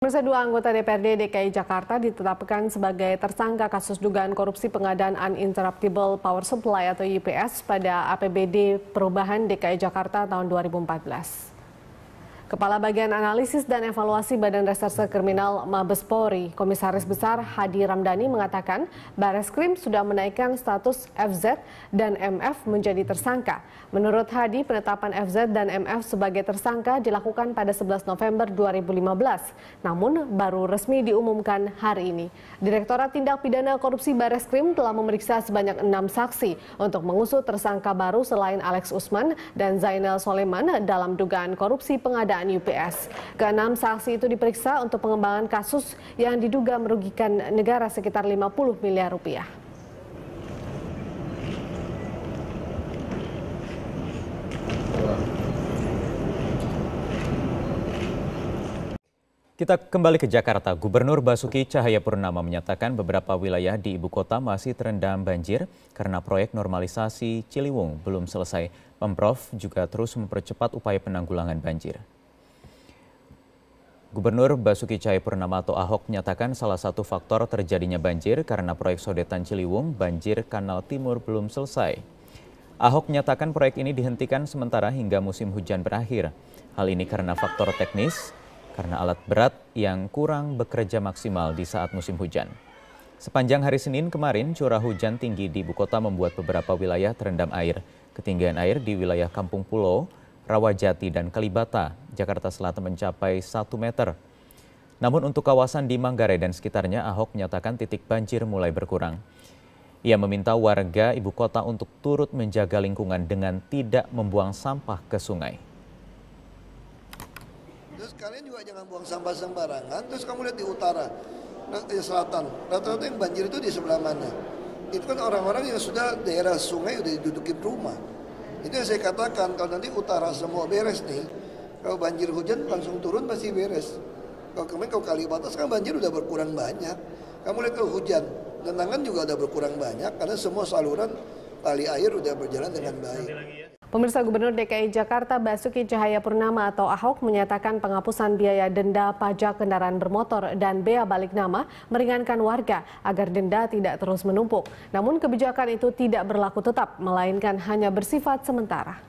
Pemirsa, dua anggota DPRD DKI Jakarta ditetapkan sebagai tersangka kasus dugaan korupsi pengadaan Uninterruptible Power Supply atau UPS pada APBD Perubahan DKI Jakarta tahun 2014. Kepala Bagian Analisis dan Evaluasi Badan Reserse Kriminal Mabes Polri, Komisaris Besar Hadi Ramdhani mengatakan Bareskrim sudah menaikkan status FZ dan MF menjadi tersangka. Menurut Hadi, penetapan FZ dan MF sebagai tersangka dilakukan pada 11 November 2015, namun baru resmi diumumkan hari ini. Direktorat Tindak Pidana Korupsi Bareskrim telah memeriksa sebanyak 6 saksi untuk mengusut tersangka baru selain Alex Usman dan Zainal Soleman dalam dugaan korupsi pengadaan UPS. Keenam saksi itu diperiksa untuk pengembangan kasus yang diduga merugikan negara sekitar 50 miliar rupiah. Kita kembali ke Jakarta. Gubernur Basuki Cahayapurnama menyatakan beberapa wilayah di ibu kota masih terendam banjir karena proyek normalisasi Ciliwung belum selesai. Pemprov juga terus mempercepat upaya penanggulangan banjir. Gubernur Basuki Cahayapurnama atau Ahok menyatakan salah satu faktor terjadinya banjir karena proyek sodetan Ciliwung, banjir Kanal Timur belum selesai. Ahok menyatakan proyek ini dihentikan sementara hingga musim hujan berakhir. Hal ini karena faktor teknis, karena alat berat yang kurang bekerja maksimal di saat musim hujan. Sepanjang hari Senin kemarin, curah hujan tinggi di ibu kota membuat beberapa wilayah terendam air. Ketinggian air di wilayah Kampung Pulau, Rawajati, dan Kalibata, Jakarta Selatan mencapai 1 meter. Namun untuk kawasan di Manggarai dan sekitarnya, Ahok menyatakan titik banjir mulai berkurang. Ia meminta warga ibu kota untuk turut menjaga lingkungan dengan tidak membuang sampah ke sungai. Terus kalian juga jangan buang sampah sembarangan. Terus kamu lihat di utara, di selatan, rata-rata yang banjir itu di sebelah mana? Itu kan orang-orang yang sudah daerah sungai udah didudukin rumah. Itu yang saya katakan, kalau nanti utara semua beres nih, kalau banjir hujan langsung turun pasti beres. Kalau kemarin kalau Kalibata kan banjir udah berkurang banyak. Kamu lihat kalau hujan, genangan juga udah berkurang banyak karena semua saluran tali air udah berjalan dengan baik. Pemirsa, Gubernur DKI Jakarta Basuki Cahayapurnama atau Ahok menyatakan penghapusan biaya denda pajak kendaraan bermotor dan bea balik nama meringankan warga agar denda tidak terus menumpuk. Namun kebijakan itu tidak berlaku tetap, melainkan hanya bersifat sementara.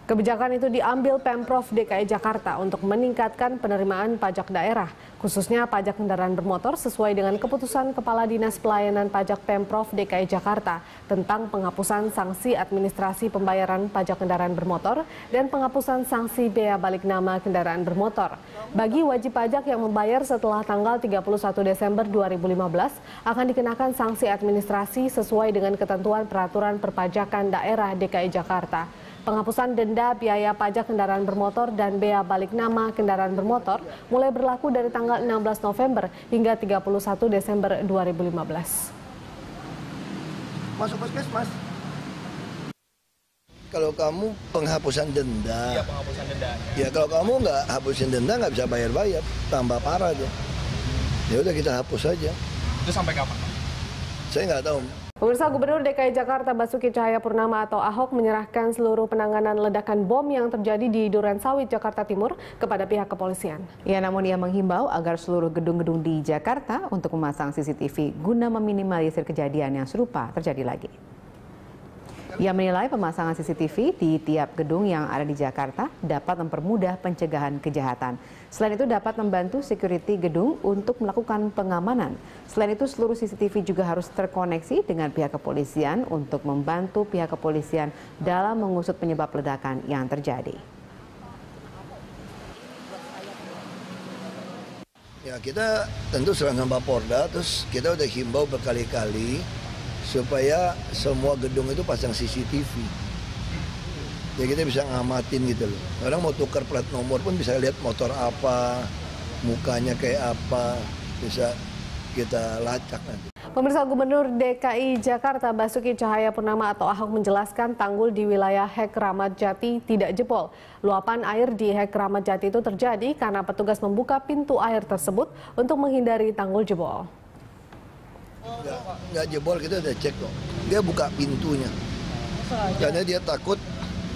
Kebijakan itu diambil Pemprov DKI Jakarta untuk meningkatkan penerimaan pajak daerah, khususnya pajak kendaraan bermotor sesuai dengan keputusan Kepala Dinas Pelayanan Pajak Pemprov DKI Jakarta tentang penghapusan sanksi administrasi pembayaran pajak kendaraan bermotor dan penghapusan sanksi bea balik nama kendaraan bermotor. Bagi wajib pajak yang membayar setelah tanggal 31 Desember 2015 akan dikenakan sanksi administrasi sesuai dengan ketentuan peraturan perpajakan daerah DKI Jakarta. Penghapusan denda biaya pajak kendaraan bermotor dan bea balik nama kendaraan bermotor mulai berlaku dari tanggal 16 November hingga 31 Desember 2015. Masuk puskesmas. Kalau kamu penghapusan denda. Iya, penghapusan denda. Ya kalau kamu nggak hapusin denda nggak bisa bayar-bayar, tambah parah dia. Ya udah kita hapus saja. Itu sampai kapan, Pak? Saya nggak tahu. Pemirsa, Gubernur DKI Jakarta Basuki Cahayapurnama atau Ahok menyerahkan seluruh penanganan ledakan bom yang terjadi di Durensawit, Jakarta Timur kepada pihak kepolisian. Ya, namun ia menghimbau agar seluruh gedung-gedung di Jakarta untuk memasang CCTV guna meminimalisir kejadian yang serupa terjadi lagi. Ia menilai pemasangan CCTV di tiap gedung yang ada di Jakarta dapat mempermudah pencegahan kejahatan. Selain itu dapat membantu security gedung untuk melakukan pengamanan. Selain itu seluruh CCTV juga harus terkoneksi dengan pihak kepolisian untuk membantu pihak kepolisian dalam mengusut penyebab ledakan yang terjadi. Ya kita tentu serahkan Pak Polda, terus kita udah himbau berkali-kali supaya semua gedung itu pasang CCTV. Ya kita bisa ngamatin gitu loh. Orang mau tukar plat nomor pun bisa lihat motor apa, mukanya kayak apa, bisa kita lacak nanti. Pemirsa, Gubernur DKI Jakarta Basuki Cahayapurnama atau Ahok menjelaskan tanggul di wilayah Hek Ramat Jati tidak jebol. Luapan air di Hek Ramat Jati itu terjadi karena petugas membuka pintu air tersebut untuk menghindari tanggul jebol. Nggak jebol, kita udah cek kok. Dia buka pintunya. Karena dia takut,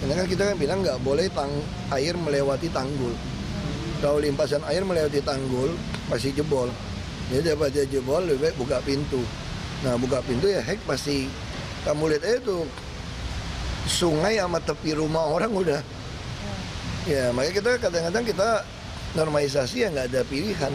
karena kan kita kan bilang nggak boleh air melewati tanggul. Kalau limpasan air melewati tanggul masih jebol. Jadi dapat dia jebol lebih baik buka pintu. Nah buka pintu ya hek pasti kamu lihat aja tuh sungai sama tepi rumah orang udah. Ya makanya kita kadang-kadang kita normalisasi ya nggak ada pilihan.